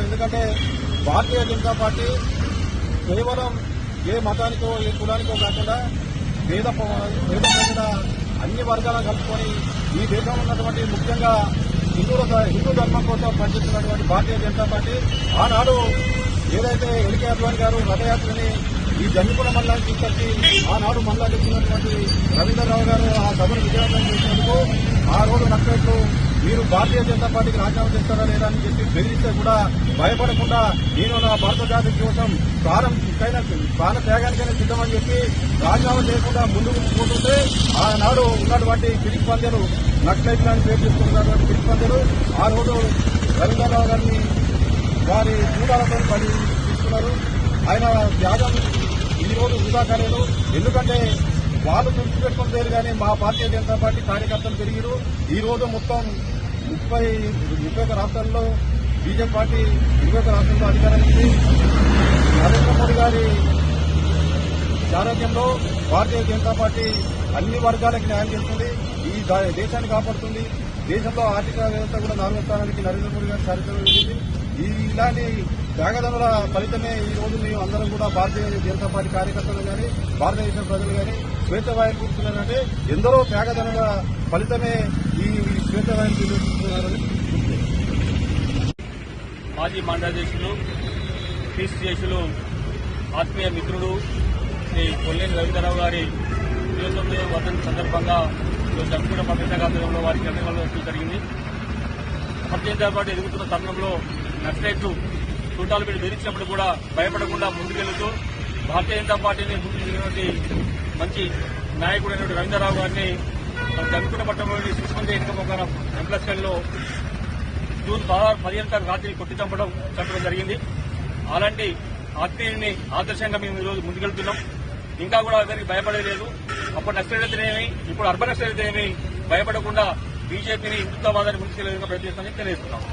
ఎందుకంటే భారతీయ జనతా పార్టీ కేవలం ఏ మతానికో ఏ కులానికో కాకుండా పేద ప్రజల అన్ని వర్గాలను కలుపుకొని ఈ దేశంలో ఉన్నటువంటి ముఖ్యంగా హిందూ ధర్మం కోసం పనిచేస్తున్నటువంటి భారతీయ జనతా పార్టీ ఆనాడు ఏదైతే ఎల్కే అద్వానీ గారు రథయాత్రని ఈ జన్మికుల మండలానికి తీసుకొచ్చి ఆనాడు మండలాలు ఇచ్చినటువంటి రవీంద్రరావు గారు ఆ సభను విజయవంతం చేసినందుకు ఆ రోజు నక్సలైట్లు మీరు భారతీయ జనతా పార్టీకి రాజీనామా చేస్తారా లేదా అని చెప్పి బెదిరిస్తే కూడా భయపడకుండా నేను నా భారత జాతి కోసం ప్రాణ త్యాగానికైనా సిద్ధమని చెప్పి రాజీనామా చేయకుండా ముందుకు పోతుంటే ఆనాడు ఉన్నటువంటి పిరికి పందెలు నక్సలైట్లను పేరు చేసుకుంటున్నటువంటి పిరికి పందెలు ఆ రోజు రవీంద్రరావు గారిని వారి చూడాలతో పని తీసుకున్నారు. ఆయన త్యాగం ఈ రోజు వృధా కాలేదు. ఎందుకంటే వాళ్ళు పెట్టుకుని పేరు కానీ మా భారతీయ జనతా పార్టీ కార్యకర్తలు పెరిగిరు. ఈ రోజు మొత్తం 31 రాష్ట్రాల్లో బీజేపీ పార్టీ 21 రాష్ట్రాల్లో అధికారానికి ఉంది. నరేంద్ర మోడీ గారి సారథ్యంలో భారతీయ జనతా పార్టీ అన్ని వర్గాలకు న్యాయం చేస్తుంది. ఈ దేశాన్ని కాపాడుతుంది. దేశంలో ఆర్థిక వ్యవస్థ కూడా 4వ స్థానానికి నరేంద్ర మోడీ గారి సారథ్యంలో ఉంది. ఇలాంటి త్యాగదనుల ఫలితమే ఈ రోజు మేము అందరం కూడా భారతీయ జనతా పార్టీ కార్యకర్తలు కానీ భారతదేశ ప్రజలు కానీ శ్వేతవాయులు కూర్చున్నారంటే ఎందరో త్యాగదనుల ఫలితమే ఈ శ్వేతవాయులు తీసుకుంటున్నారని. మాజీ మండలాధ్యక్షులు పీసీసీలు ఆత్మీయ మిత్రుడు శ్రీ కొల్లేని రవీంద్రరావు గారి 29వ వర్ధంతి సందర్భంగా జంకుడ పత్రికాంలో వారికి అభినందనలు జరిగింది. భారతీయ జనతా పార్టీ ఎదుగుతున్న తరుణంలో నక్సలైట్లు చూటాలు పెట్టి బెదిరించినప్పుడు కూడా భయపడకుండా ముందుకెళ్తూ భారతీయ జనతా పార్టీని ముందుకు మంచి నాయకుడైన రవీంద్రరావు గారిని జంకుడ పట్టణంలోని సుష్మంది ఎన్నికమోకారం ఎంప్లస్కల్లో జూన్ 15 తారీఖు రాత్రి కొట్టి చంపడం జరిగింది. అలాంటి ఆత్మీయుని ఆదర్శంగా మేము ఈరోజు ముందుకెళ్తున్నాం. ఇంకా కూడా ఎవరికి భయపడలేదు. అప్పుడు నక్సలైట్లయితేనేమి ఇప్పుడు అర్బన్ నక్సలైట్లయితేనేమి భయపడకుండా బీజేపీని హిందుత్వవాదాన్ని ముందుకెళ్లే ప్రయత్నిస్తామని తెలియజేస్తున్నాం.